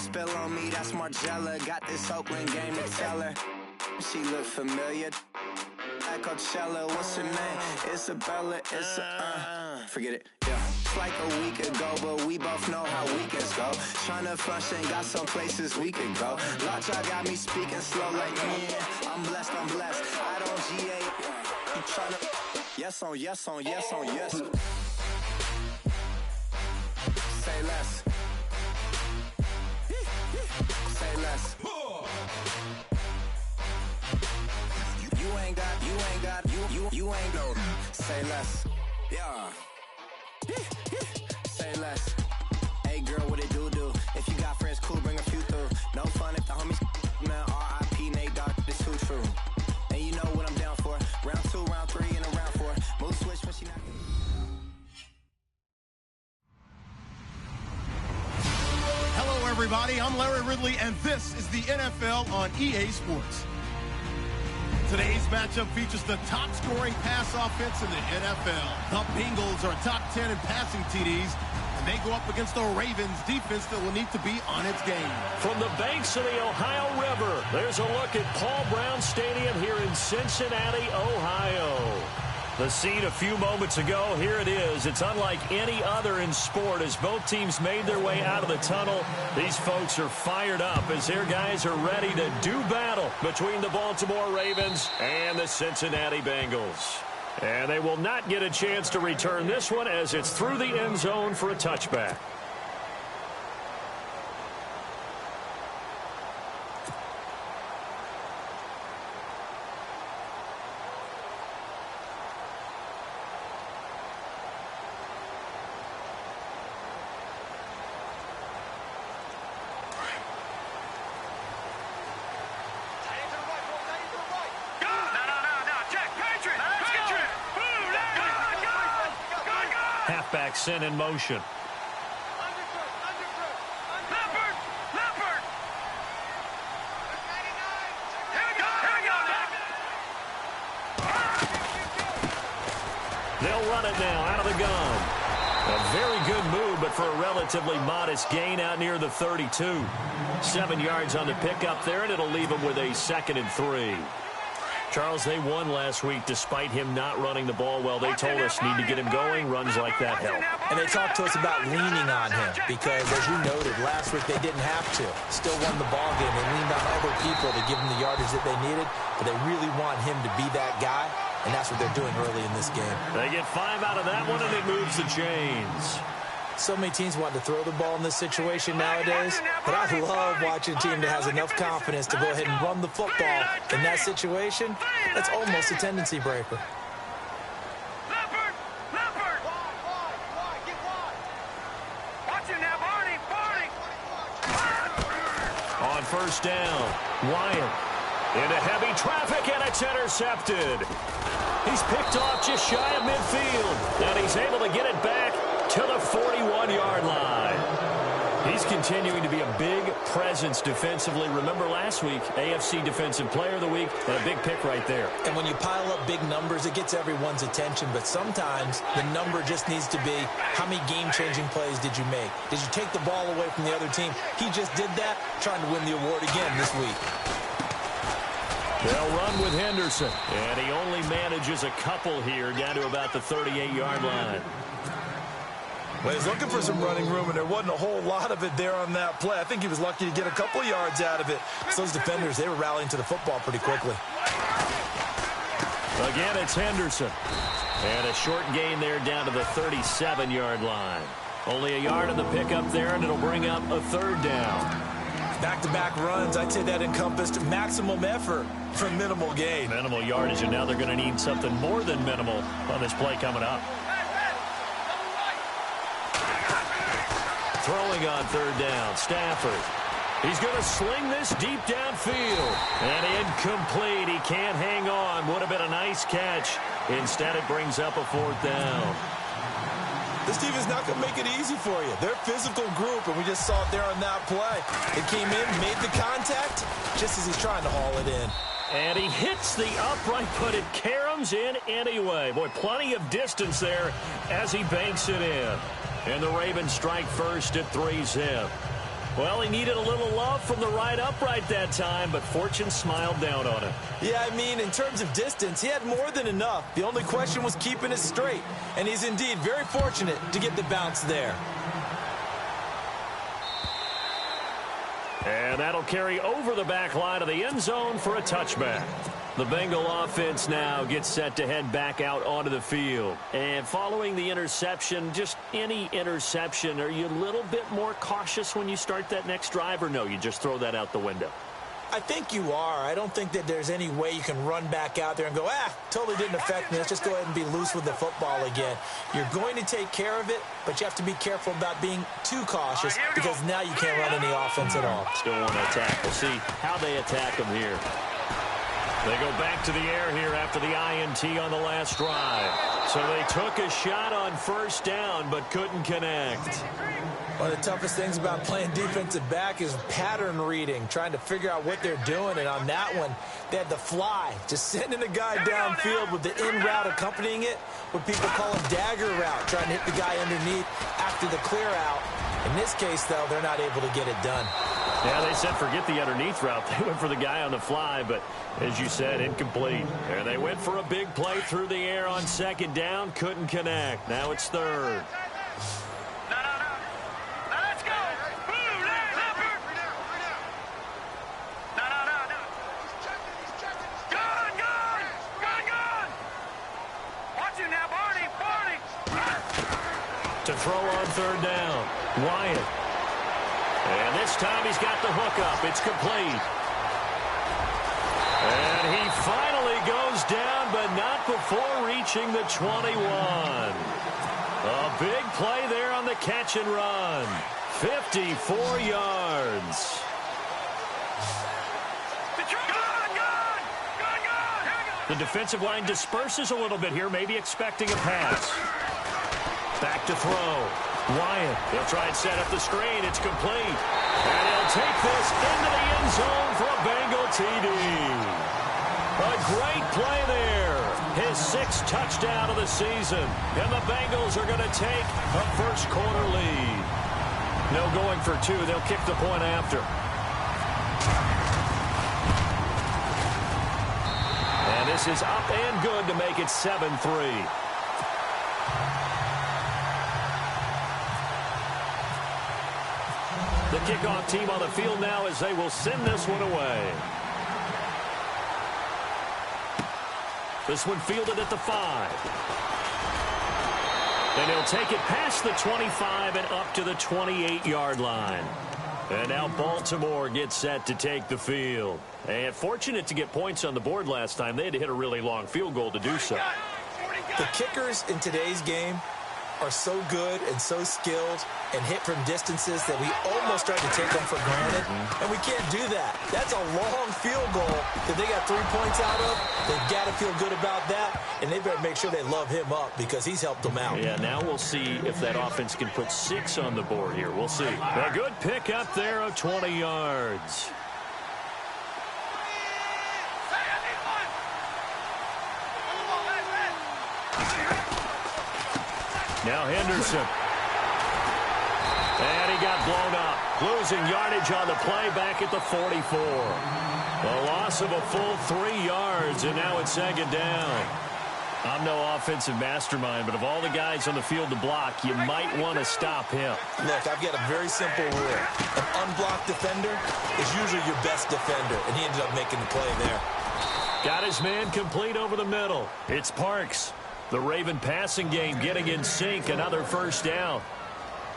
spill on me, that's Margella. Got this Oakland game to tell her. She look familiar. Like Coachella, what's her name? Isabella, forget it, yeah. It's like a week ago, but we both know how weekends go. Tryna function, got some places we could go. Lockjaw got me speaking slow like, I'm blessed, I don't GA. You tryna, yes on yes on yes on yes. Say less. Say less. You ain't no. Say less. Yeah. Say less. Hey girl, what it do? If you got friends, cool, bring a few through. No fun if the homies, man. R.I.P. Nate Dogg, this too true. And you know what I'm down for. Round 2, round 3, and a round 4. Move switch when she not. Hello, everybody. I'm Larry Ridley, and this is the NFL on EA Sports. Today's matchup features the top-scoring pass offense in the NFL. The Bengals are top 10 in passing TDs, and they go up against the Ravens defense that will need to be on its game. From the banks of the Ohio River, there's a look at Paul Brown Stadium here in Cincinnati, Ohio. The scene a few moments ago, here it is. It's unlike any other in sport as both teams made their way out of the tunnel. These folks are fired up as their guys are ready to do battle between the Baltimore Ravens and the Cincinnati Bengals. And they will not get a chance to return this one as it's through the end zone for a touchback. Halfback sent in motion. They'll run it now out of the gun. A very good move, but for a relatively modest gain out near the 32. 7 yards on the pickup there, and it'll leave them with a 2nd and 3. Charles, they won last week despite him not running the ball well. They told us need to get him going. Runs like that help. And they talked to us about leaning on him because, as you noted, last week they didn't have to. Still won the ball game. They leaned on other people to give them the yardage that they needed, but they really want him to be that guy, and that's what they're doing early in this game. They get 5 out of that one, and it moves the chains. So many teams want to throw the ball in this situation nowadays, but I love watching a team that has enough confidence to go ahead and run the football in that situation. That's almost a tendency breaker. On first down, Wyatt into heavy traffic, and it's intercepted. He's picked off just shy of midfield, and he's able to get it back to the 41-yard line. He's continuing to be a big presence defensively. Remember last week, AFC Defensive Player of the Week, and a big pick right there. And when you pile up big numbers, it gets everyone's attention, but sometimes the number just needs to be how many game-changing plays did you make? Did you take the ball away from the other team? He just did that, trying to win the award again this week. They'll run with Henderson, and he only manages a couple here down to about the 38-yard line. Well, he's looking for some running room, and there wasn't a whole lot of it there on that play. I think he was lucky to get a couple of yards out of it. So those defenders, they were rallying to the football pretty quickly. Again, it's Henderson. And a short gain there down to the 37-yard line. Only a yard on the pickup there, and it'll bring up a 3rd down. Back-to-back runs, I'd say that encompassed maximum effort for minimal gain. Minimal yardage, and now they're going to need something more than minimal on this play coming up. Throwing on 3rd down, Stafford. He's going to sling this deep downfield. And incomplete. He can't hang on. Would have been a nice catch. Instead, it brings up a 4th down. This team is not going to make it easy for you. They're a physical group, and we just saw it there on that play. It came in, made the contact, just as he's trying to haul it in. And he hits the upright, but it caroms in anyway. Boy, plenty of distance there as he banks it in. And the Ravens strike first at 3-zip. Well, he needed a little love from the right upright that time, but fortune smiled down on him. Yeah, I mean, in terms of distance, he had more than enough. The only question was keeping it straight, and he's indeed very fortunate to get the bounce there. And that'll carry over the back line of the end zone for a touchback. The Bengal offense now gets set to head back out onto the field. And following the interception, just any interception, are you a little bit more cautious when you start that next drive, or no, you just throw that out the window? I think you are. I don't think that there's any way you can run back out there and go, totally didn't affect me. Let's just go ahead and be loose with the football again. You're going to take care of it, but you have to be careful about being too cautious because now you can't run any offense at all. Still want to attack. We'll see how they attack them here. They go back to the air here after the INT on the last drive. So they took a shot on first down but couldn't connect. One of the toughest things about playing defensive back is pattern reading, trying to figure out what they're doing. And on that one, they had the fly, just sending a guy downfield with the in route accompanying it, what people call a dagger route, trying to hit the guy underneath after the clear out. In this case, though, they're not able to get it done. Yeah, they said forget the underneath route. They went for the guy on the fly, but as you said, incomplete. And they went for a big play through the air on second down, couldn't connect. Now it's third. To throw on third down, Wyatt. And this time he's got the hook up. It's complete. And he finally goes down, but not before reaching the 21. A big play there on the catch and run. 54 yards. The defensive line disperses a little bit here, maybe expecting a pass. Back to throw. Wyatt. He'll try and set up the screen. It's complete. And he'll take this into the end zone for a Bengal TD. A great play there. His 6th touchdown of the season. And the Bengals are going to take a first quarter lead. No going for 2. They'll kick the point after. And this is up and good to make it 7-3. The kickoff team on the field now as they will send this one away. This one fielded at the 5. And he'll take it past the 25 and up to the 28-yard line. And now Baltimore gets set to take the field. And fortunate to get points on the board last time. They had to hit a really long field goal to do so. The kickers in today's game are so good and so skilled and hit from distances that we almost start to take them for granted. And we can't do that. That's a long field goal that they got 3 points out of. They've got to feel good about that, and they better make sure they love him up because he's helped them out. Yeah, now we'll see if that offense can put 6 on the board here. We'll see. A good pick up there of 20 yards. Now Henderson. And he got blown up. Losing yardage on the play back at the 44. A loss of a full 3 yards, and now it's second down. I'm no offensive mastermind, but of all the guys on the field to block, you might want to stop him. Look, I've got a very simple rule. An unblocked defender is usually your best defender, and he ended up making the play there. Got his man complete over the middle. It's Parks. The Raven passing game getting in sync. Another first down.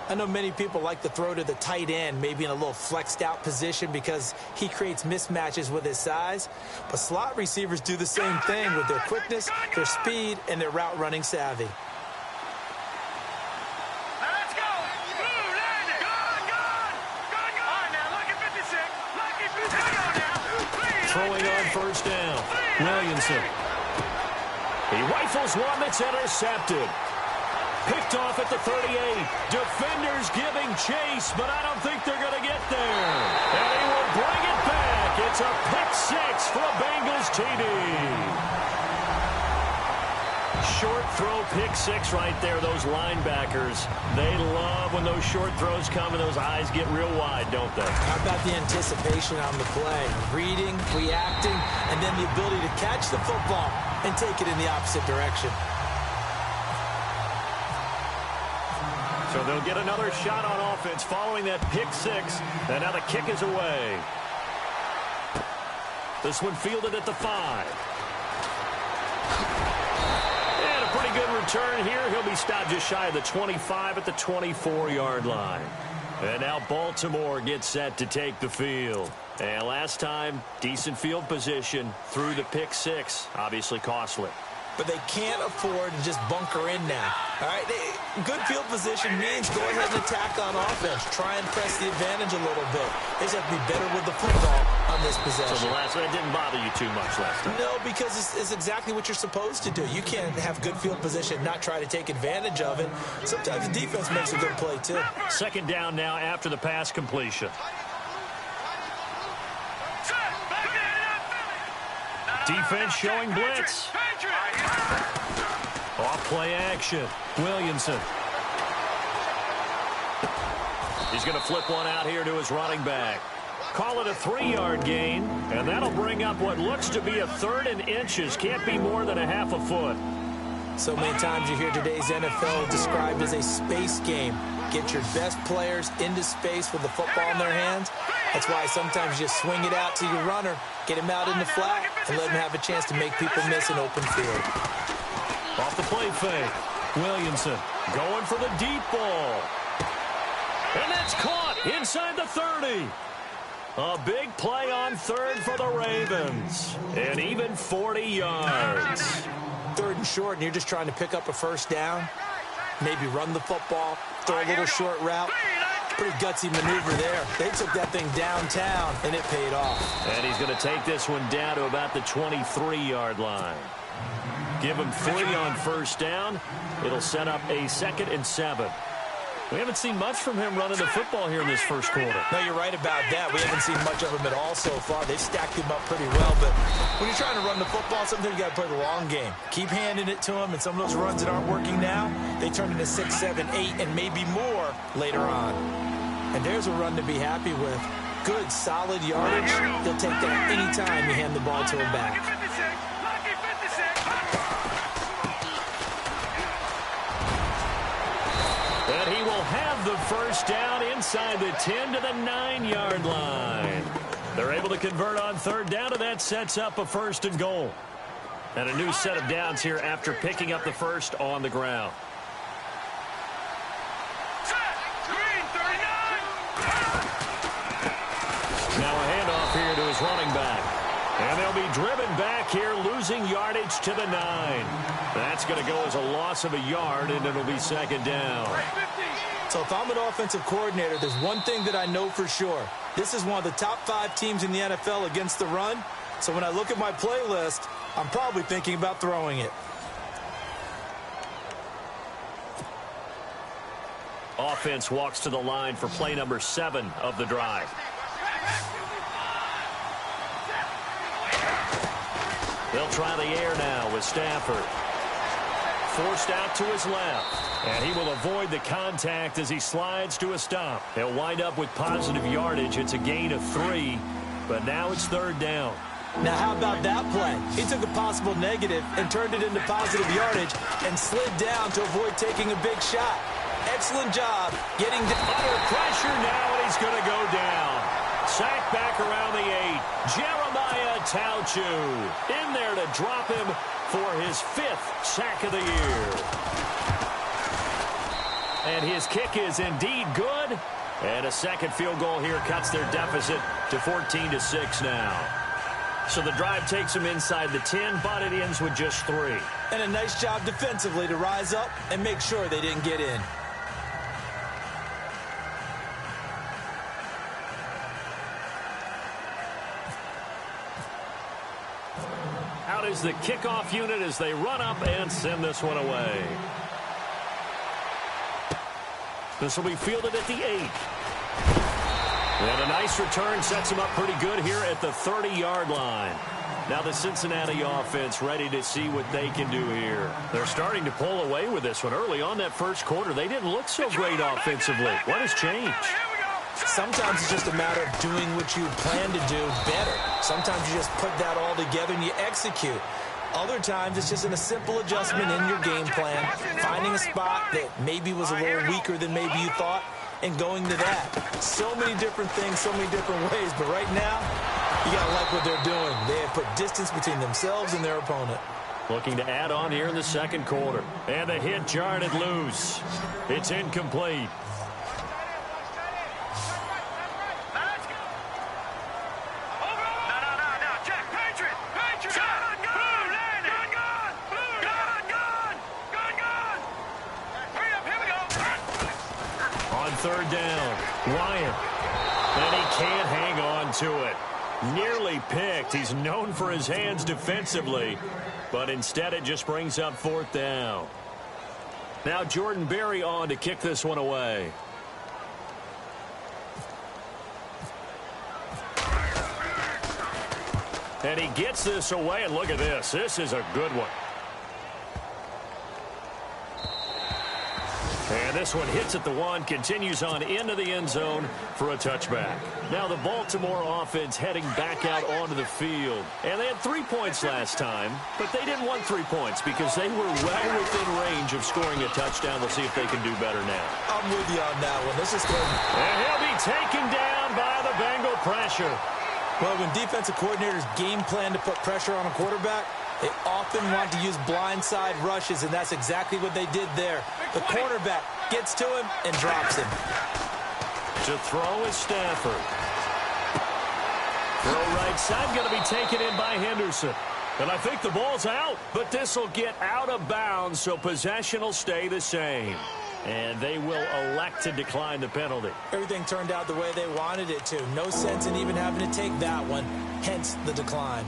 I know many people like to throw to the tight end, maybe in a little flexed out position because he creates mismatches with his size. But slot receivers do the same thing with their quickness, their speed, and their route running savvy. Throwing on first down. Williamson. He rifles one that's intercepted. Picked off at the 38. Defenders giving chase, but I don't think they're going to get there. And he will bring it back. It's a pick 6 for a Bengals TD. Short throw pick six right there. Those linebackers, they love when those short throws come and those eyes get real wide, don't they? How about the anticipation on the play? Reading, reacting, and then the ability to catch the football and take it in the opposite direction. So they'll get another shot on offense following that pick six. And now the kick is away. This one fielded at the 5. And a pretty good return here. He'll be stopped just shy of the 25 at the 24-yard line. And now Baltimore gets set to take the field. And last time, decent field position through the pick six. Obviously costly. But they can't afford to just bunker in now. All right, good field position means go ahead and attack on offense. Try and press the advantage a little bit. They just have to be better with the football on this possession. So the last one didn't bother you too much last time? No, because it's exactly what you're supposed to do. You can't have good field position and not try to take advantage of it. Sometimes the defense makes a good play, too. Second down now after the pass completion. Defense showing blitz. Off play action. Williamson. He's going to flip one out here to his running back. Call it a 3-yard gain, and that'll bring up what looks to be a 3rd and inches. Can't be more than a half a foot. So many times you hear today's NFL described as a space game. Get your best players into space with the football in their hands. That's why sometimes you swing it out to your runner, get him out in the flat, and let him have a chance to make people miss an open field. Off the play fake. Williamson going for the deep ball. And that's caught inside the 30. A big play on 3rd for the Ravens. And even 40 yards. 3rd and short, and you're just trying to pick up a first down. Maybe run the football, throw a little short route. Pretty gutsy maneuver there. They took that thing downtown, and it paid off. And he's going to take this one down to about the 23-yard line. Give him 3 on first down. It'll set up a 2nd and 7. We haven't seen much from him running the football here in this first quarter. No, you're right about that. We haven't seen much of him at all so far. They've stacked him up pretty well, but when you're trying to run the football, sometimes you got to play the long game. Keep handing it to him, and some of those runs that aren't working now, they turn into 6, 7, 8, and maybe more later on. And there's a run to be happy with. Good, solid yardage. He'll take that anytime you hand the ball to him back. And he will have the first down inside the 10 to the 9-yard line. They're able to convert on 3rd down, and that sets up a 1st and goal. And a new set of downs here after picking up the first on the ground. Now a handoff here to his running back. And they'll be driven back here, losing yardage to the 9. That's going to go as a loss of a yard, and it'll be 2nd down. So if I'm an offensive coordinator, there's one thing that I know for sure. This is one of the top 5 teams in the NFL against the run. So when I look at my playlist, I'm probably thinking about throwing it. Offense walks to the line for play number 7 of the drive. They'll try the air now with Stafford. Forced out to his left. And he will avoid the contact as he slides to a stop. He'll wind up with positive yardage. It's a gain of 3, but now it's 3rd down. Now, how about that play? He took a possible negative and turned it into positive yardage and slid down to avoid taking a big shot. Excellent job getting under pressure now, and he's going to go down. Sacked back around the 8. Jeremiah Tauchu in there to drop him for his 5th sack of the year. And his kick is indeed good. And a second field goal here cuts their deficit to 14-6 now. So the drive takes them inside the 10, but it ends with just 3. And a nice job defensively to rise up and make sure they didn't get in. Out is the kickoff unit as they run up and send this one away. This will be fielded at the 8. And a nice return sets him up pretty good here at the 30-yard line. Now the Cincinnati offense ready to see what they can do here. They're starting to pull away with this one. Early on that first quarter, they didn't look so great offensively. What has changed? Sometimes it's just a matter of doing what you plan to do better. Sometimes you just put that all together and you execute. Other times it's just a simple adjustment in your game plan, finding a spot that maybe was a little weaker than maybe you thought, and going to that. So many different things, so many different ways, but right now, you got to like what they're doing. They have put distance between themselves and their opponent. Looking to add on here in the second quarter. And the hit jarred it loose. It's incomplete. On third down, Wyatt. And he can't hang on to it. Nearly picked. He's known for his hands defensively, but instead it just brings up fourth down. Now Jordan Berry on to kick this one away. And he gets this away, and look at this. This is a good one. And this one hits at the one, continues on into the end zone for a touchback. Now the Baltimore offense heading back out onto the field. And they had 3 points last time, but they didn't want 3 points because they were well within range of scoring a touchdown. We'll see if they can do better now. I'm with you on that one. This is good. And he'll be taken down by the Bengal pressure. Well, when defensive coordinators game plan to put pressure on a quarterback, they often want to use blindside rushes, and that's exactly what they did there. The cornerback gets to him and drops him. To throw is Stafford. Throw right side, going to be taken in by Henderson. And I think the ball's out, but this will get out of bounds, so possession will stay the same. And they will elect to decline the penalty. Everything turned out the way they wanted it to. No sense in even having to take that one, hence the decline.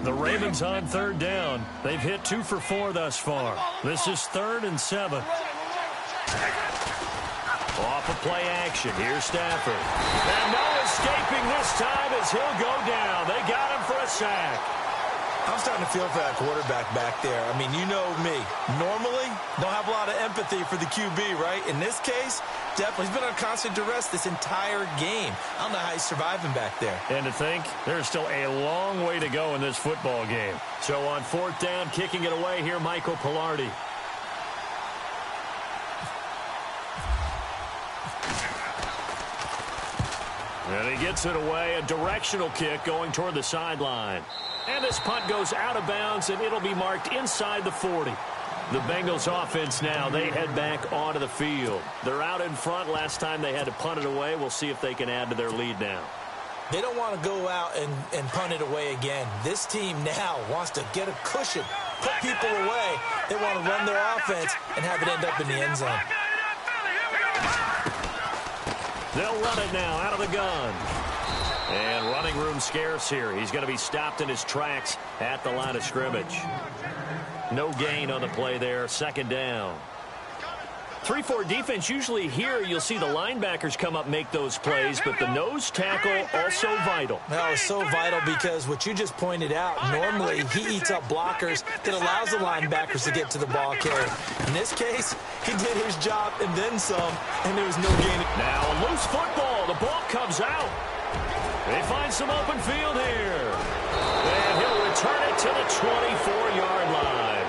The Ravens on third down. They've hit 2 for 4 thus far. This is 3rd and 7. Off of play action. Here's Stafford. And no escaping this time as he'll go down. They got him for a sack. I'm starting to feel for that quarterback back there. I mean, you know me. Normally, don't have a lot of empathy for the QB, right? In this case, definitely. He's been on constant duress this entire game. I don't know how he's surviving back there. And to think, there's still a long way to go in this football game. So on fourth down, kicking it away here, Michael Pilardi. And he gets it away, a directional kick going toward the sideline. And this punt goes out of bounds, and it'll be marked inside the 40. The Bengals offense now, they head back onto the field. They're out in front. Last time they had to punt it away. We'll see if they can add to their lead now. They don't want to go out and punt it away again. This team now wants to get a cushion, put people away. They want to run their offense and have it end up in the end zone. They'll run it now out of the gun. And running room scarce here. He's going to be stopped in his tracks at the line of scrimmage. No gain on the play there. 2nd down. 3-4 defense. Usually here you'll see the linebackers come up make those plays, but the nose tackle also vital. That was so vital because what you just pointed out, normally he eats up blockers that allows the linebackers to get to the ball carrier. In this case, he did his job and then some, and there was no gain. Now a loose football. The ball comes out. They find some open field here. And he'll return it to the 24-yard line.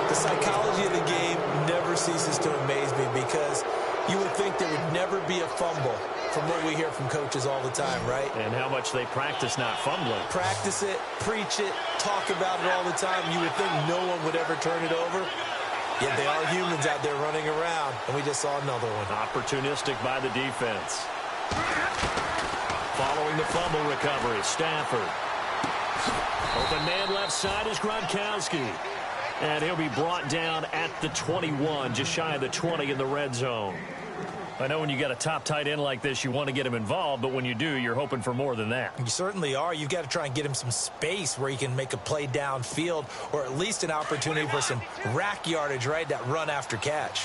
The psychology of the game never ceases to amaze me because you would think there would never be a fumble from what we hear from coaches all the time, right? And how much they practice not fumbling. Practice it, preach it, talk about it all the time. You would think no one would ever turn it over. Yet they are humans out there running around, and we just saw another one. Opportunistic by the defense. Following the fumble recovery, Stafford. Open man left side is Gronkowski. And he'll be brought down at the 21, just shy of the 20 in the red zone. I know when you got a top tight end like this, you want to get him involved, but when you do, you're hoping for more than that. You certainly are. You've got to try and get him some space where he can make a play downfield or at least an opportunity for some rack yardage, right, that run after catch.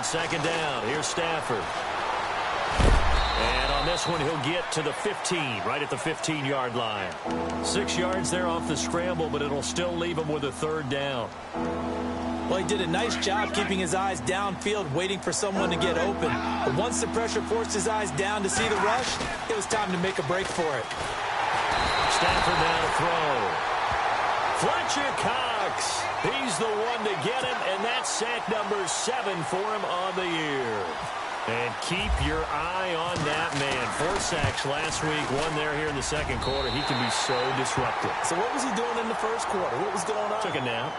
second down. Here's Stafford. And on this one, he'll get to the 15, right at the 15-yard line. 6 yards there off the scramble, but it'll still leave him with a third down. Well, he did a nice job keeping his eyes downfield, waiting for someone to get open. But once the pressure forced his eyes down to see the rush, it was time to make a break for it. Stafford now to throw. Fletcher Cox. He's the one to get him, and that's sack number 7 for him on the year. And keep your eye on that man. 4 sacks last week, 1 there here in the second quarter. He can be so disruptive. So what was he doing in the first quarter? What was going on? Took a nap.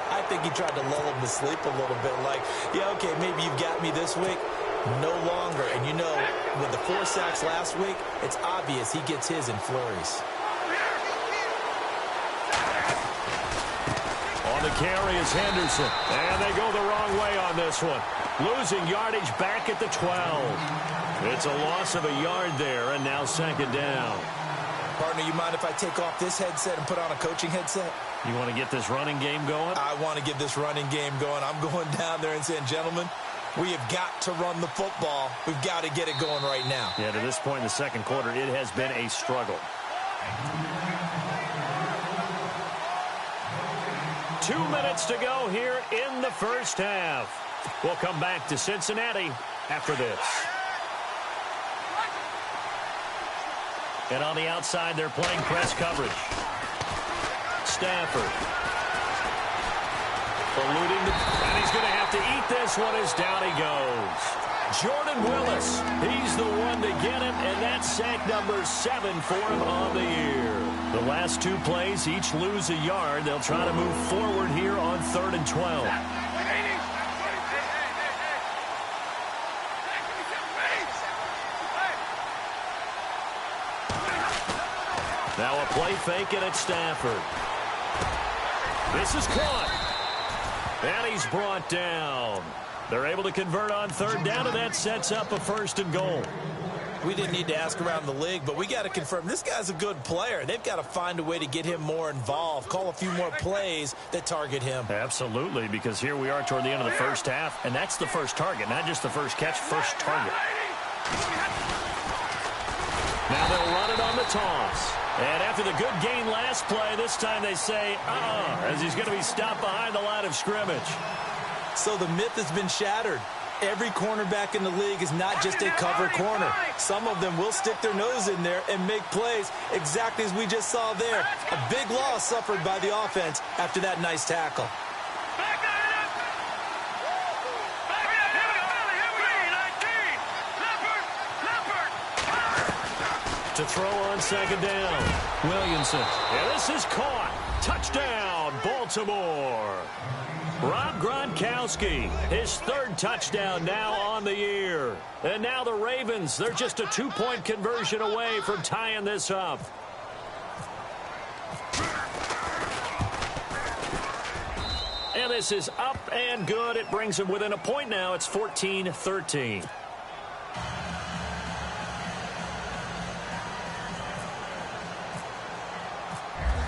I think he tried to lull him to sleep a little bit. Like, yeah, okay, maybe you've got me this week. No longer. And you know, with the 4 sacks last week, it's obvious he gets his in flurries. On the carry is Henderson. And they go the wrong way on this one. Losing yardage back at the 12. It's a loss of a yard there, and now second down. Partner, you mind if I take off this headset and put on a coaching headset? You want to get this running game going? I want to get this running game going. I'm going down there and saying, gentlemen, we have got to run the football. We've got to get it going right now. Yeah, to this point in the second quarter, it has been a struggle. 2 minutes to go here in the first half. We'll come back to Cincinnati after this. And on the outside, they're playing press coverage. Stafford. Eluding and he's going to have to eat this one as down he goes. Jordan Willis, he's the one to get him, and that's sack number 7 for him on the year. The last 2 plays each lose a yard. They'll try to move forward here on 3rd and 12. Now a play fake, and it's Stafford. This is caught. And he's brought down. They're able to convert on 3rd down, and that sets up a 1st and goal. We didn't need to ask around the league, but we got to confirm this guy's a good player. They've got to find a way to get him more involved, call a few more plays that target him. Absolutely, because here we are toward the end of the first half, and that's the first target, not just the first catch, first target. Now they'll run it on the toss. And after the good gain last play, this time they say, as he's going to be stopped behind the line of scrimmage. So the myth has been shattered. Every cornerback in the league is not just a cover corner. Some of them will stick their nose in there and make plays exactly as we just saw there. A big loss suffered by the offense after that nice tackle. To throw on 2nd down. Williamson. And this is caught. Touchdown, Baltimore. Rob Gronkowski, his 3rd touchdown now on the year. And now the Ravens, they're just a 2-point conversion away from tying this up. And this is up and good. It brings them within a point now. It's 14-13.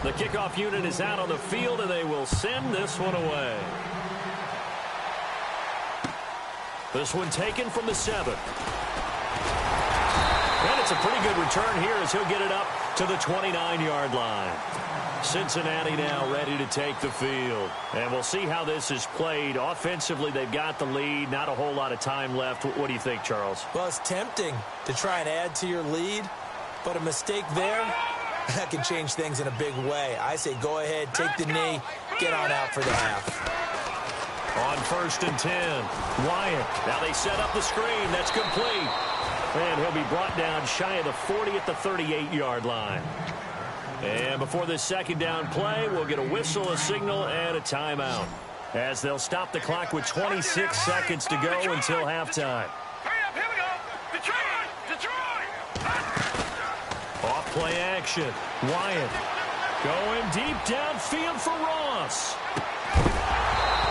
The kickoff unit is out on the field, and they will send this one away. This one taken from the 7. And it's a pretty good return here as he'll get it up to the 29-yard line. Cincinnati now ready to take the field. And we'll see how this is played. Offensively, they've got the lead. Not a whole lot of time left. What do you think, Charles? Well, it's tempting to try and add to your lead, but a mistake there, that can change things in a big way. I say go ahead, take the knee, get on out for the half. On 1st and 10, Wyatt. Now they set up the screen. That's complete. And he'll be brought down shy of the 40 at the 38-yard line. And before this 2nd down play, we'll get a whistle, a signal, and a timeout, as they'll stop the clock with 26 seconds to go until halftime. Off-play action. Wyatt going deep downfield for Ross.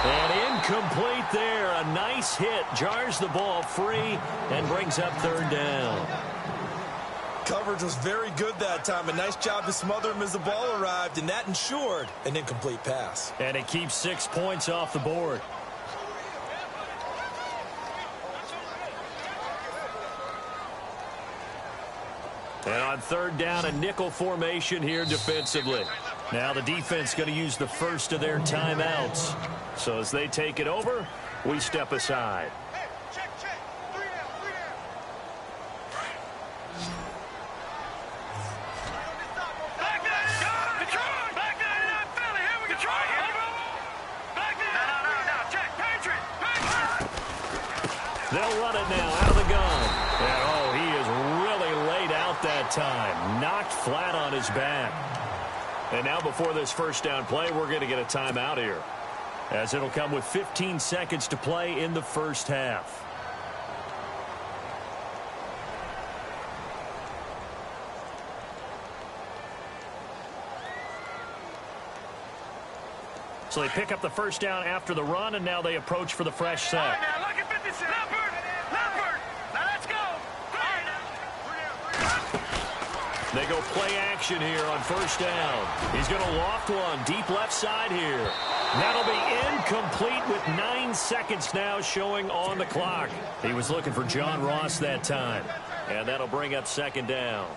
And incomplete there. A nice hit. Jars the ball free and brings up 3rd down. Coverage was very good that time. A nice job to smother him as the ball arrived, and that ensured an incomplete pass. And it keeps 6 points off the board. And on third down, a nickel formation here defensively. Now the defense going to use the first of their timeouts. So as they take it over, we step aside. They'll run it now out of the gun. And, oh, he is really laid out that time. Knocked flat on his back. And now before this first down play, we're going to get a timeout here, as it'll come with 15 seconds to play in the first half. So they pick up the first down after the run, and now they approach for the fresh set. They go play action here on first down. He's going to loft one deep left side here. That'll be incomplete with 9 seconds now showing on the clock. He was looking for John Ross that time. And that'll bring up second down.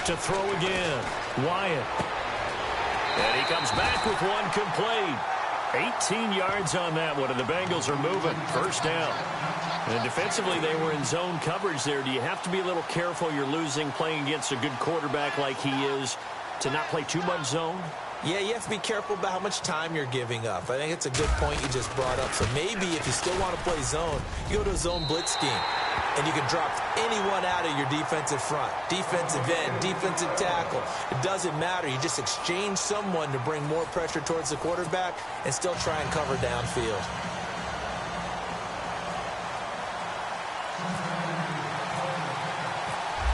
To throw again. Wyatt. And he comes back with one complete. 18 yards on that one, and the Bengals are moving. First down. And defensively, they were in zone coverage there. Do you have to be a little careful? You're losing playing against a good quarterback like he is to not play too much zone? Yeah, you have to be careful about how much time you're giving up. I think it's a good point you just brought up. So maybe if you still want to play zone, you go to a zone blitz scheme. And you can drop anyone out of your defensive front. Defensive end, defensive tackle. It doesn't matter. You just exchange someone to bring more pressure towards the quarterback and still try and cover downfield.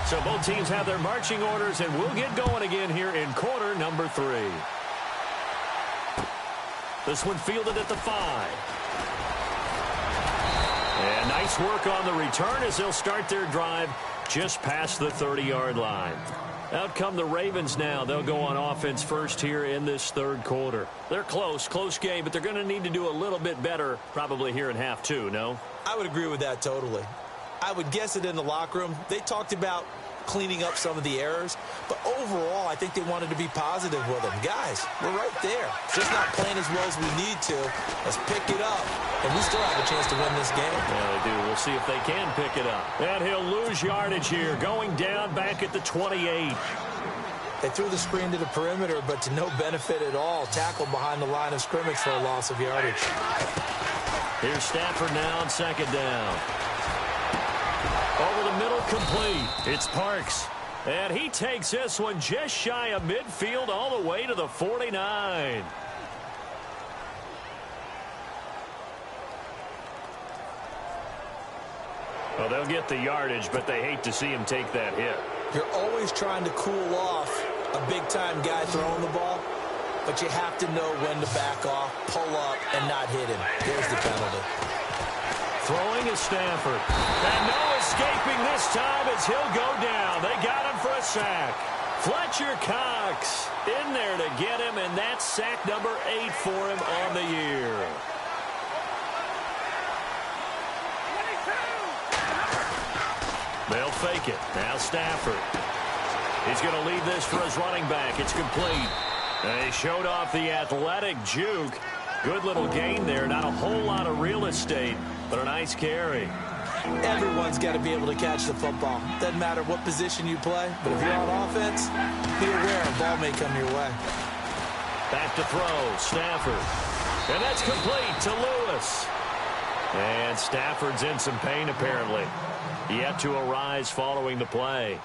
So both teams have their marching orders, and we'll get going again here in quarter number 3. This one fielded at the 5. And nice work on the return as they'll start their drive just past the 30-yard line. Out come the Ravens now. They'll go on offense first here in this third quarter. They're close game, but they're going to need to do a little bit better probably here in half 2, no? I would agree with that totally. I would guess it in the locker room. They talked about cleaning up some of the errors, but overall, I think they wanted to be positive with them. Guys, we're right there. Just not playing as well as we need to. Let's pick it up, and we still have a chance to win this game. Yeah, they do. We'll see if they can pick it up. And he'll lose yardage here, going down back at the 28. They threw the screen to the perimeter, but to no benefit at all. Tackled behind the line of scrimmage for a loss of yardage. Here's Stafford now on second down. Over the middle, complete. It's Parks. And he takes this one just shy of midfield all the way to the 49. Well, they'll get the yardage, but they hate to see him take that hit. You're always trying to cool off a big-time guy throwing the ball, but you have to know when to back off, pull up, and not hit him. There's the penalty. Throwing is Stafford. And no escaping this time as he'll go down. They got him for a sack. Fletcher Cox in there to get him, and that's sack number 8 for him on the year. They'll fake it. Now Stafford. He's going to lead this for his running back. It's complete. And he showed off the athletic juke. Good little gain there. Not a whole lot of real estate, but a nice carry. Everyone's got to be able to catch the football. Doesn't matter what position you play, but if you're on offense, be aware a ball may come your way. Back to throw, Stafford. And that's complete to Lewis. And Stafford's in some pain apparently. Yet to arise following the play.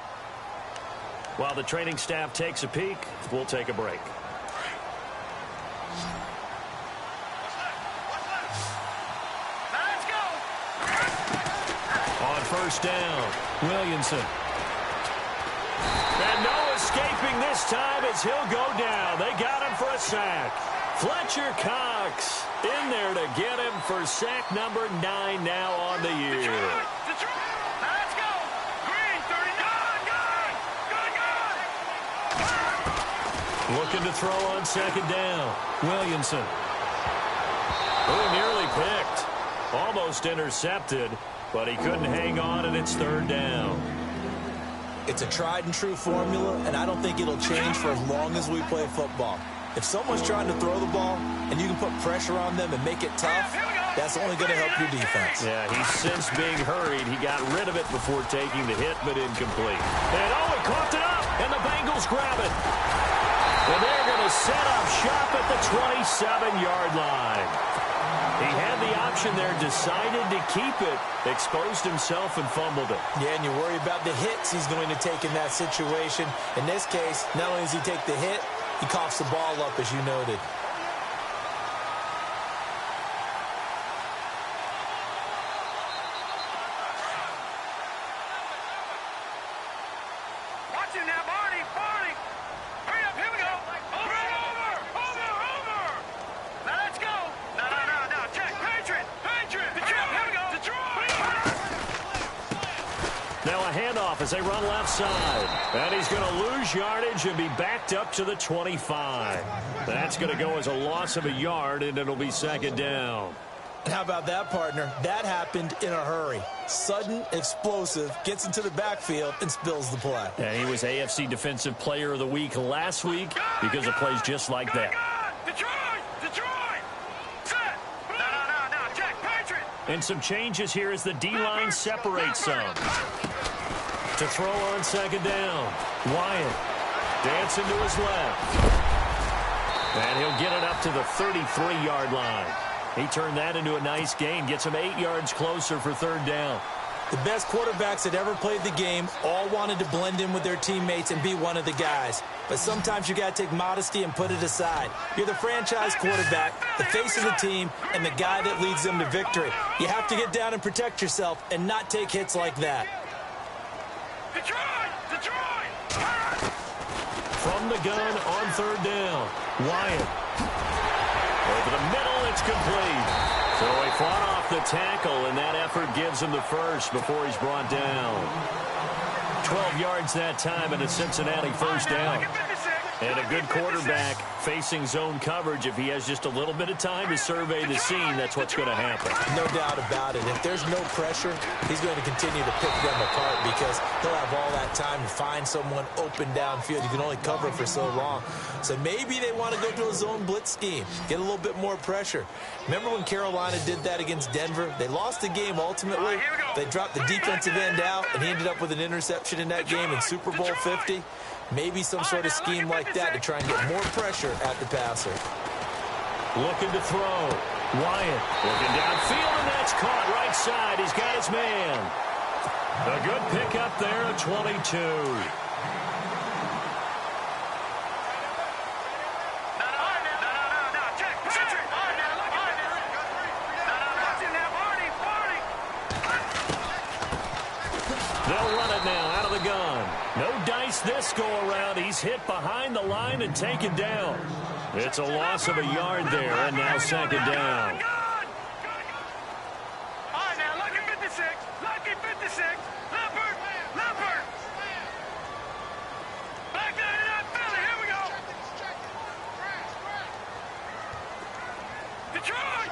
While the training staff takes a peek, we'll take a break. First down, Williamson. And no escaping this time as he'll go down. They got him for a sack. Fletcher Cox in there to get him for sack number 9 now on the year. Let's go. Green, 30. Looking to throw on second down. Williamson. Oh, nearly picked. Almost intercepted, but he couldn't hang on, and it's third down. It's a tried-and-true formula, and I don't think it'll change for as long as we play football. If someone's trying to throw the ball and you can put pressure on them and make it tough, that's only going to help your defense. Yeah, he's since being hurried. He got rid of it before taking the hit, but incomplete. And, he coughed it up, and the Bengals grab it. And they're going to set up shop at the 27-yard line. He had the option there, decided to keep it, exposed himself and fumbled it. Yeah, and you worry about the hits he's going to take in that situation. In this case, not only does he take the hit, he coughs the ball up, as you noted. Watch him now, Barney. Hurry up, here we go. Over. Now let's go. No. Check. Patriot. Detroit, here we go. Detroit. Now a handoff as they run left side. And he's going to lose yardage and be backed up to the 25. That's going to go as a loss of a yard, and it'll be second down. How about that, partner? That happened in a hurry. Sudden, explosive, gets into the backfield, and spills the play. And he was AFC Defensive Player of the Week last week because of plays just like that. Detroit. Set. No. Check. Patriot. And some changes here as the D-line separates some. To throw on second down. Wyatt dancing to his left. And he'll get it up to the 33-yard line. He turned that into a nice gain. Gets him 8 yards closer for third down. The best quarterbacks that ever played the game all wanted to blend in with their teammates and be one of the guys. But sometimes you got to take modesty and put it aside. You're the franchise quarterback, the face of the team, and the guy that leads them to victory. You have to get down and protect yourself and not take hits like that. Detroit. From the gun on third down. Wyatt. Over the middle, it's complete. So he fought off the tackle, and that effort gives him the first before he's brought down. 12 yards that time, and a Cincinnati first down. And a good quarterback facing zone coverage. If he has just a little bit of time to survey the scene, that's what's going to happen. No doubt about it. If there's no pressure, he's going to continue to pick them apart because he'll have all that time to find someone open downfield. You can only cover for so long. So maybe they want to go to a zone blitz scheme, get a little bit more pressure. Remember when Carolina did that against Denver? They lost the game ultimately. They dropped the defensive end out, and he ended up with an interception in that game in Super Bowl 50. Maybe some sort of scheme like that to try and get more pressure at the passer. Looking to throw. Wyatt looking downfield, and that's caught right side. He's got his man. A good pickup there at 22. They'll run it now out of the gun. No dice this go-around. He's hit behind the line and taken down. It's a loss of a yard there, and now second down. All right, now, lucky 56. Leopard. Back down in that belly. Here we go. Detroit.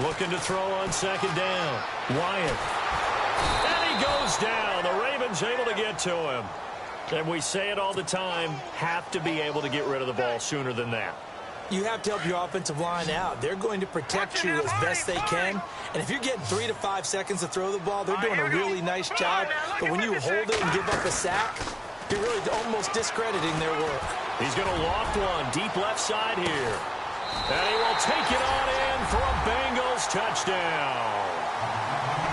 Looking to throw on second down. Wyatt. And he goes down. The Ravens able to get to him. And we say it all the time, have to be able to get rid of the ball sooner than that. You have to help your offensive line out. They're going to protect you as best they can. And if you're getting 3 to 5 seconds to throw the ball, they're doing a really nice job. But when you hold it and give up a sack, you're really almost discrediting their work. He's going to loft one deep left side here. And he will take it on in for a Bengals touchdown.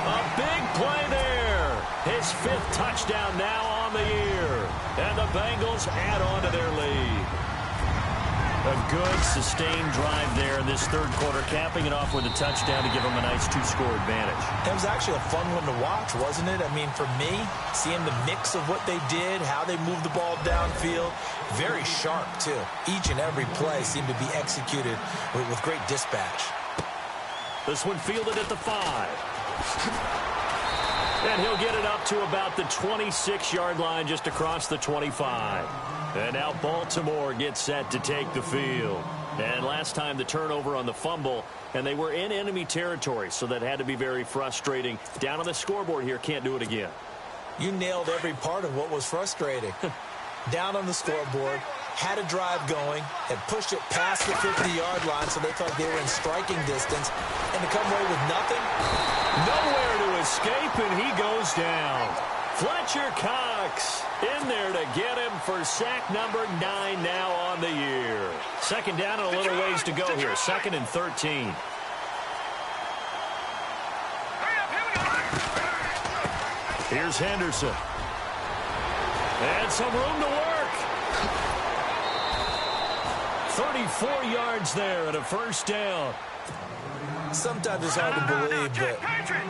A big play there. His 5th touchdown now on the year. And the Bengals add on to their lead. A good, sustained drive there in this third quarter, capping it off with a touchdown to give them a nice 2-score advantage. It was actually a fun one to watch, wasn't it? I mean, for me, seeing the mix of what they did, how they moved the ball downfield, very sharp, too. Each and every play seemed to be executed with great dispatch. This one fielded at the 5. And he'll get it up to about the 26-yard line just across the 25. And now Baltimore gets set to take the field. And last time the turnover on the fumble, and they were in enemy territory, so that had to be very frustrating. Down on the scoreboard here, can't do it again. You nailed every part of what was frustrating. Down on the scoreboard, had a drive going, had pushed it past the 50-yard line so they thought they were in striking distance, and to come away with nothing? Nowhere to escape, and he goes down. Fletcher Cox in there to get him for sack number 9 now on the year. Second down and a little ways to go here. 2nd and 13. Here's Henderson. And some room to work. 34 yards there and a first down. Sometimes it's hard to believe, but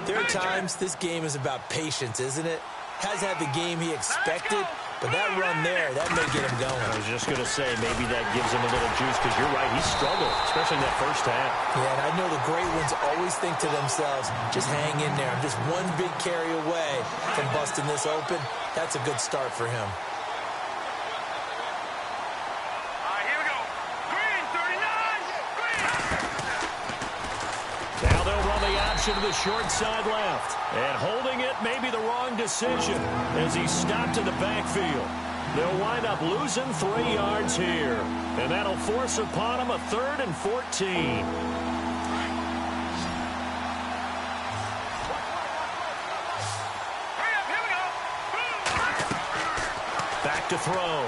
there are times this game is about patience, isn't it? Has had the game he expected, but that run there, that may get him going. I was just going to say, maybe that gives him a little juice, because you're right, he struggled, especially in that first half. Yeah, and I know the great ones always think to themselves, just hang in there. I'm just one big carry away from busting this open. That's a good start for him. Here we go. Green, 39. Now they'll run the option to the short side left. And holding it may be the wrong decision as he stopped in the backfield. They'll wind up losing 3 yards here. And that'll force upon him a 3rd and 14. Back to throw.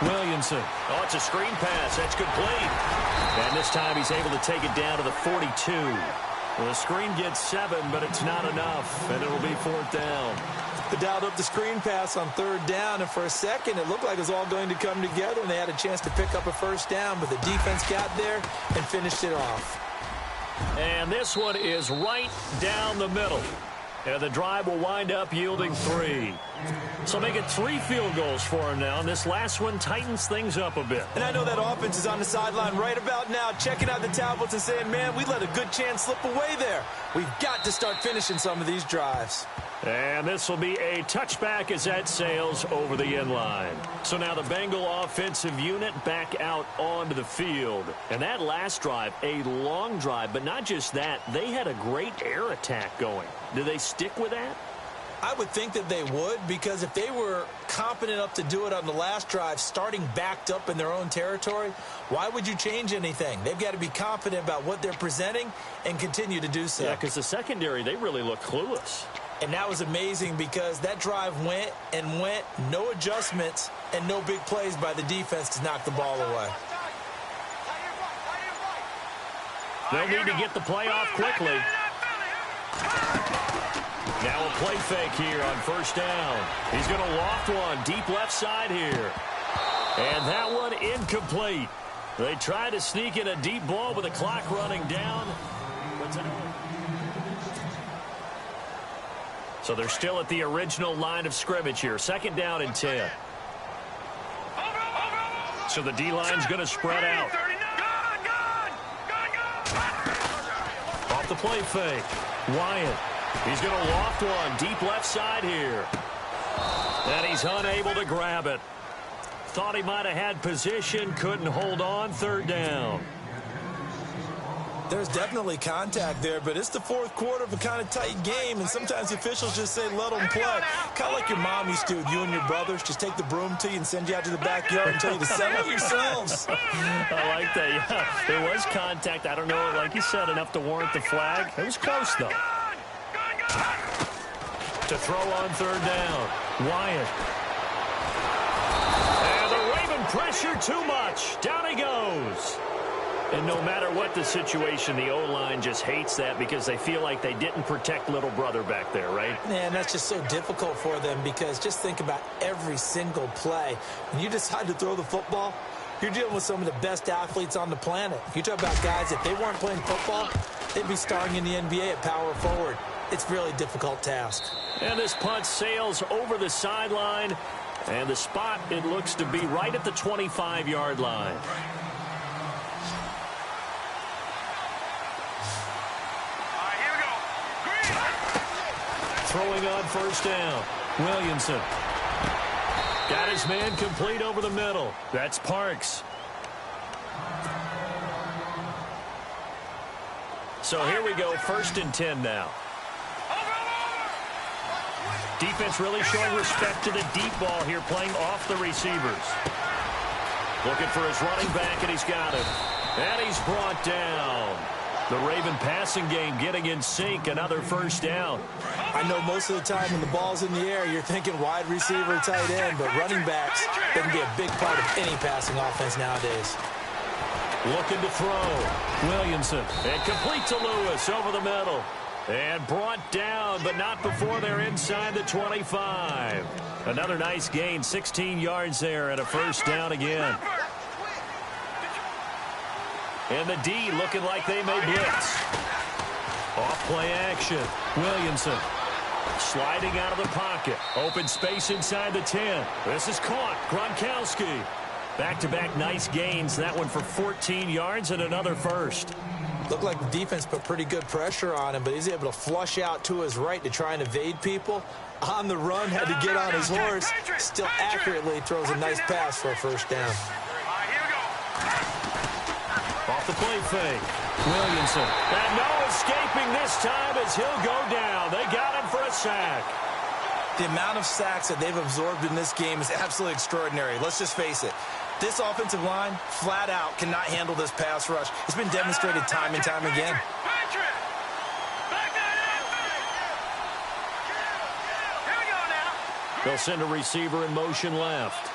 Williamson. Oh, it's a screen pass. That's complete. And this time he's able to take it down to the 42. Well, the screen gets 7, but it's not enough, and it'll be 4th down. They dialed up the screen pass on 3rd down, and for a second it looked like it was all going to come together, and they had a chance to pick up a first down, but the defense got there and finished it off. And this one is right down the middle. And the drive will wind up yielding 3. So make it 3 field goals for him now, and this last one tightens things up a bit. And I know that offense is on the sideline right about now, checking out the tablets and saying, man, we let a good chance slip away there. We've got to start finishing some of these drives. And this will be a touchback as that sails over the end line. So now the Bengal offensive unit back out onto the field. And that last drive, a long drive, but not just that, they had a great air attack going. Do they stick with that? I would think that they would, because if they were competent enough to do it on the last drive, starting backed up in their own territory, why would you change anything? They've got to be confident about what they're presenting and continue to do so. Yeah, because the secondary, they really look clueless. And that was amazing because that drive went and went, no adjustments, and no big plays by the defense to knock the ball away. They'll need to get the play off quickly. Now a play fake here on first down. He's going to loft one deep left side here. And that one incomplete. They try to sneak in a deep ball with the clock running down. So they're still at the original line of scrimmage here. 2nd down and 10. So the D-line's going to spread out. Off the play fake. Wyatt. He's going to loft one deep left side here. And he's unable to grab it. Thought he might have had position, couldn't hold on. 3rd down. There's definitely contact there, but it's the 4th quarter of a kind of tight game, and sometimes the officials just say, let them play. Kind of like your mom used to with you and your brothers. Just take the broom to you and send you out to the backyard and tell you to settle yourselves. I like that, yeah. There was contact. I don't know, like you said, enough to warrant the flag. It was close, though. To throw on 3rd down. Wyatt. And the Raven pressure too much. Down he goes. And no matter what the situation, the O-line just hates that because they feel like they didn't protect little brother back there, right? Man, that's just so difficult for them because just think about every single play. When you decide to throw the football, you're dealing with some of the best athletes on the planet. You talk about guys, if they weren't playing football, they'd be starring in the NBA at power forward. It's a really difficult task. And this punt sails over the sideline. And the spot, it looks to be right at the 25-yard line. throwing on first down. Williamson. Got his man complete over the middle. That's Parks. So here we go, 1st and 10 now. Defense really showing respect to the deep ball here, playing off the receivers. Looking for his running back, and he's got him. And he's brought down. The Raven passing game getting in sync, another first down. I know most of the time when the ball's in the air, you're thinking wide receiver, tight end, but running backs can be a big part of any passing offense nowadays. Looking to throw. Williamson. And complete to Lewis over the middle. And brought down, but not before they're inside the 25. Another nice gain, 16 yards there, and a first down again. And the D looking like they may blitz. Off play action. Williamson sliding out of the pocket. Open space inside the 10. This is caught. Gronkowski. Back-to-back nice gains. That one for 14 yards and another first. Looked like the defense put pretty good pressure on him, but he's able to flush out to his right to try and evade people. On the run, had to get on his horse. Still accurately throws a nice pass for a first down. Off the play fake. Williamson. And no escaping this time as he'll go down. They got him for a sack. The amount of sacks that they've absorbed in this game is absolutely extraordinary. Let's just face it. This offensive line, flat out, cannot handle this pass rush. It's been demonstrated time and time again. They'll send a receiver in motion left.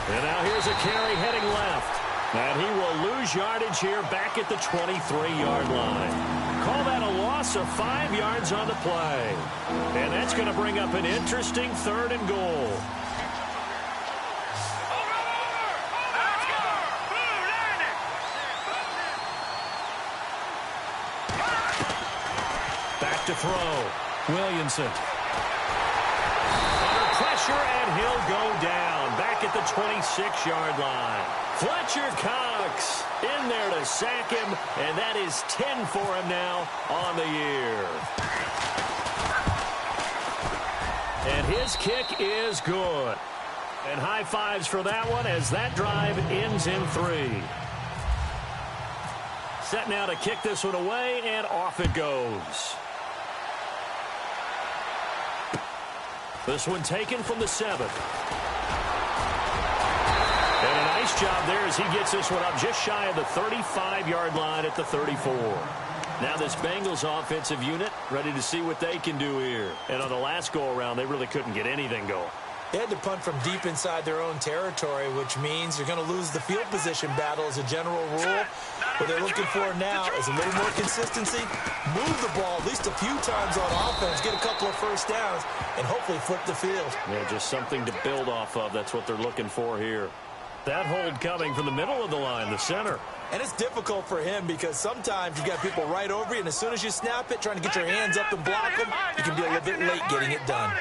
And now here's a carry heading left. And he will lose yardage here back at the 23-yard line. Call that a loss of 5 yards on the play. And that's going to bring up an interesting 3rd and goal. Back to throw. Williamson. Under pressure, and he'll go down. Back at the 26-yard line. Fletcher Cox in there to sack him, and that is 10 for him now on the year. And his kick is good. And high fives for that one as that drive ends in 3. Set now to kick this one away, and off it goes. This one taken from the 7. And a nice job there as he gets this one up just shy of the 35-yard line at the 34. Now this Bengals offensive unit ready to see what they can do here. And on the last go-around, they really couldn't get anything going. They had to punt from deep inside their own territory, which means you're going to lose the field position battle as a general rule. What they're looking for now is a little more consistency, move the ball at least a few times on offense, get a couple of first downs, and hopefully flip the field. Yeah, just something to build off of. That's what they're looking for here. That hold coming from the middle of the line, the center. And it's difficult for him because sometimes you got people right over you, and as soon as you snap it, trying to get your hands up and block them, you can be a little bit late getting it done.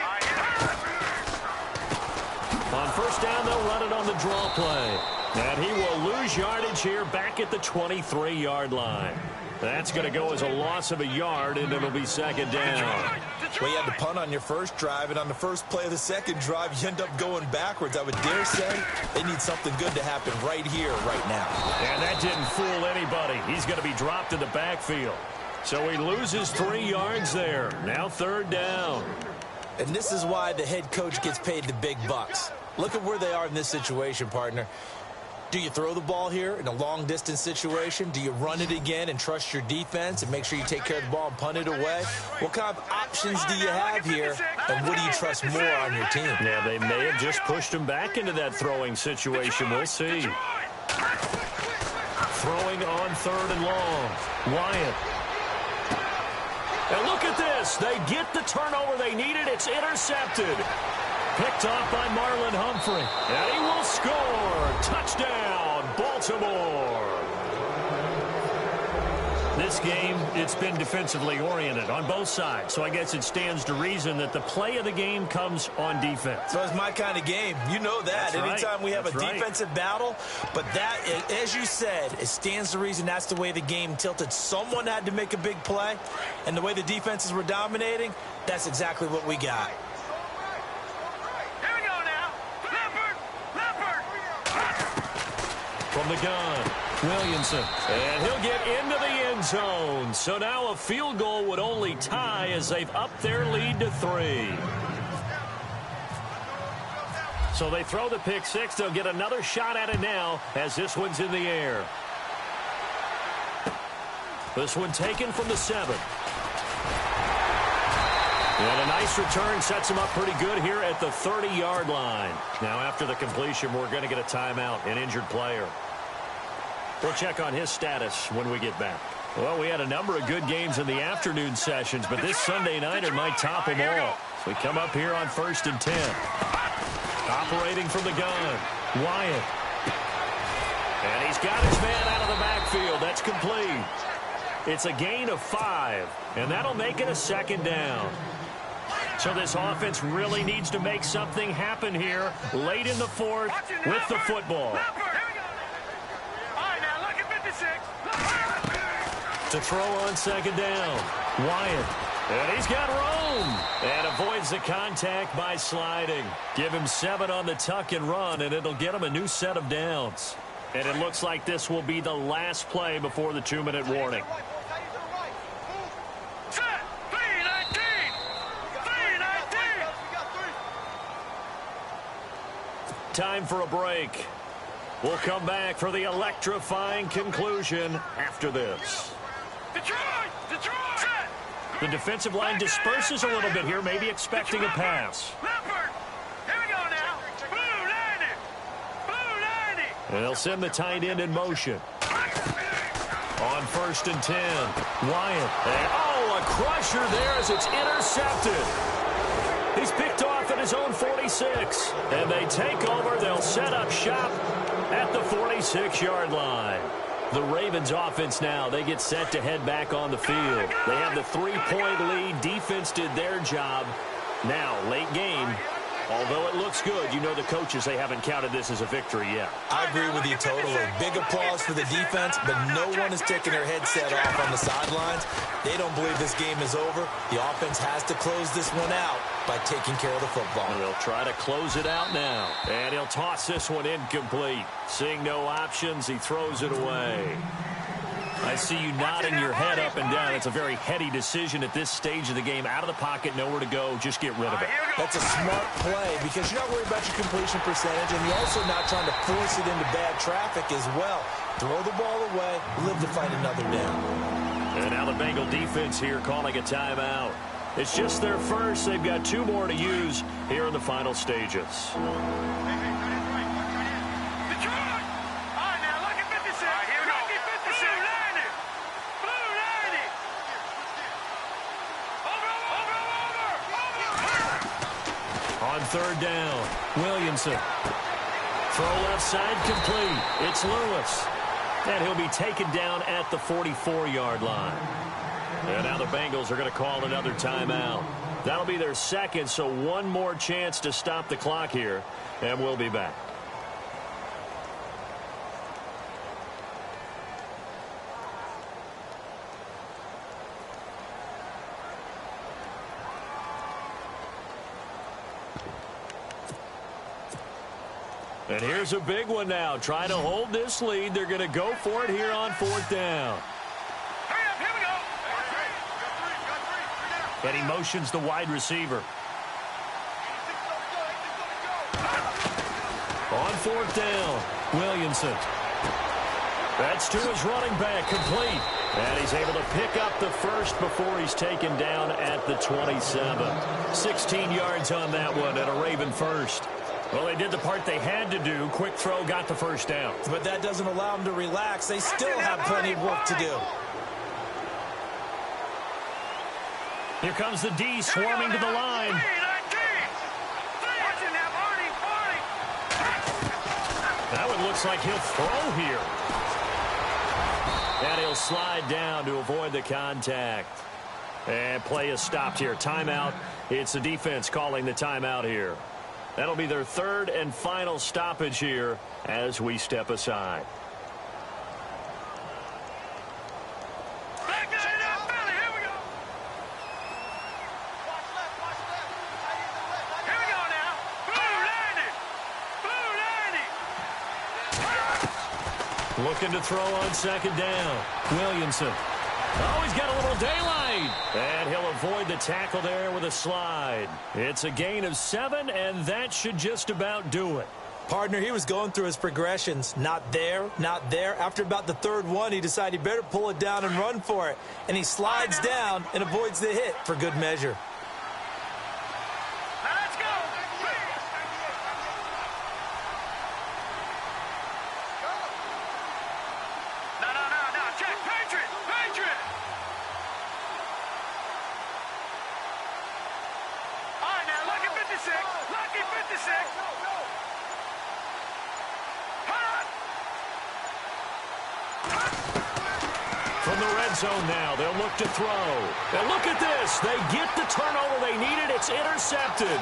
On first down, they'll run it on the draw play. And he will lose yardage here back at the 23-yard line. That's going to go as a loss of a yard, and it'll be 2nd down. Well, you had to punt on your first drive, and on the first play of the second drive, you end up going backwards. I would dare say they need something good to happen right here, right now. And that didn't fool anybody. He's going to be dropped in the backfield. So he loses 3 yards there. Now 3rd down. And this is why the head coach gets paid the big bucks. Look at where they are in this situation, partner. Do you throw the ball here in a long-distance situation? Do you run it again and trust your defense and make sure you take care of the ball and punt it away? What kind of options do you have here, and what do you trust more on your team? Yeah, they may have just pushed him back into that throwing situation. We'll see. Throwing on 3rd and long. Wyatt. And look at this. They get the turnover they needed. It's intercepted. Picked off by Marlon Humphrey. And he will score. Touchdown, Baltimore. this game, it's been defensively oriented on both sides. So I guess it stands to reason that the play of the game comes on defense. So it's my kind of game. You know that. That's right. Anytime we have That's a right. defensive battle, but that, as you said, it stands to reason that's the way the game tilted. Someone had to make a big play, and the way the defenses were dominating, that's exactly what we got. Here we go now. Leopard. From the gun, Williamson. And he'll get into the end zone. So now a field goal would only tie as they've upped their lead to 3. So they throw the pick six. They'll get another shot at it now as this one's in the air. This one taken from the 7. And a nice return sets him up pretty good here at the 30-yard line. Now after the completion, we're going to get a timeout, an injured player. We'll check on his status when we get back. Well, we had a number of good games in the afternoon sessions, but this Sunday nighter might top them all. So we come up here on 1st and 10. Operating from the gun, Wyatt. And he's got his man out of the backfield. That's complete. It's a gain of 5, and that'll make it a 2nd down. So this offense really needs to make something happen here late in the 4th with the football. To throw on 2nd down, Wyatt. And he's got room. And avoids the contact by sliding. Give him 7 on the tuck and run, and it'll get him a new set of downs. And it looks like this will be the last play before the 2-minute warning. Time for a break. We'll come back for the electrifying conclusion after this. The defensive line disperses a little bit here, maybe expecting a pass. And they'll send the tight end in motion. On 1st and 10, Wyatt. And, a crusher there as it's intercepted. He's picked off at his own 46. And they take over. They'll set up shop at the 46-yard line. The Ravens offense now, they get set to head back on the field. They have the 3-point lead. Defense did their job. Now, late game, although it looks good, you know the coaches, they haven't counted this as a victory yet. I agree with you totally. Big applause for the defense, but no one is taking their headset off on the sidelines. They don't believe this game is over. The offense has to close this one out by taking care of the football. And they'll try to close it out now. And he'll toss this one incomplete. Seeing no options, he throws it away. I see you nodding your head up and down. It's a very heady decision at this stage of the game. Out of the pocket, nowhere to go. Just get rid of it. That's a smart play because you're not worried about your completion percentage, and you're also not trying to force it into bad traffic as well. Throw the ball away, live to fight another down. And now the Bengal defense here calling a timeout. It's just their first. They've got 2 more to use here in the final stages. On 3rd down, Williamson. Throw left side complete. It's Lewis. And he'll be taken down at the 44-yard line. And now the Bengals are going to call another timeout. That'll be their 2nd, so 1 more chance to stop the clock here. And we'll be back. And here's a big one now. Trying to hold this lead. They're going to go for it here on 4th down. Hurry up, here we go. And he motions the wide receiver. On 4th down, Williamson. That's to his running back, complete. And he's able to pick up the first before he's taken down at the 27. 16 yards on that one and a Raven first. Well, they did the part they had to do. Quick throw, got the first down. But that doesn't allow them to relax. They still have plenty of work to do. Here comes the D swarming to the line. That one looks like he'll throw here. And he'll slide down to avoid the contact. And play is stopped here. Timeout. It's the defense calling the timeout here. That'll be their third and final stoppage here as we step aside. Looking to throw on second down. Williamson. Oh, he's got a little daylight. And he'll avoid the tackle there with a slide. It's a gain of 7, and that should just about do it. Partner, he was going through his progressions. Not there, not there. After about the third one, he decided he better pull it down and run for it. And he slides down and avoids the hit for good measure. From the red zone now, they'll look to throw. And look at this. They get the turnover they needed. It's intercepted.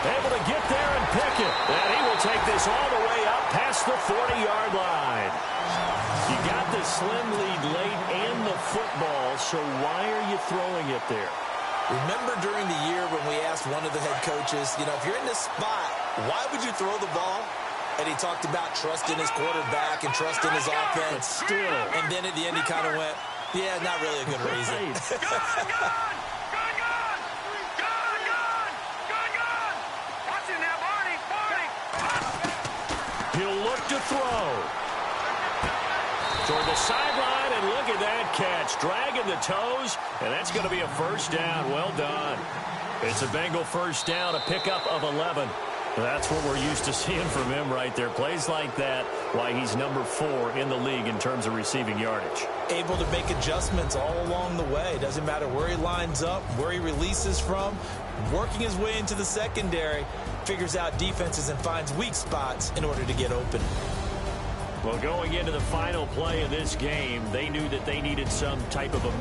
Able to get there and pick it. And he will take this all the way up past the 40-yard line. You got the slim lead late and the football, so why are you throwing it there? Remember during the year when we asked one of the head coaches, if you're in this spot, why would you throw the ball? And he talked about trusting his quarterback and trusting his offense. But still. And then at the end he kind of went, yeah, not really a good reason. He'll look to throw. Toward the sideline, and look at that catch. Dragging the toes, and that's going to be a first down. Well done. It's a Bengal first down, a pickup of 11. That's what we're used to seeing from him right there. Plays like that, why he's number 4 in the league in terms of receiving yardage. Able to make adjustments all along the way. Doesn't matter where he lines up, where he releases from. Working his way into the secondary, figures out defenses and finds weak spots in order to get open. Well, going into the final play of this game, they knew that they needed some type of a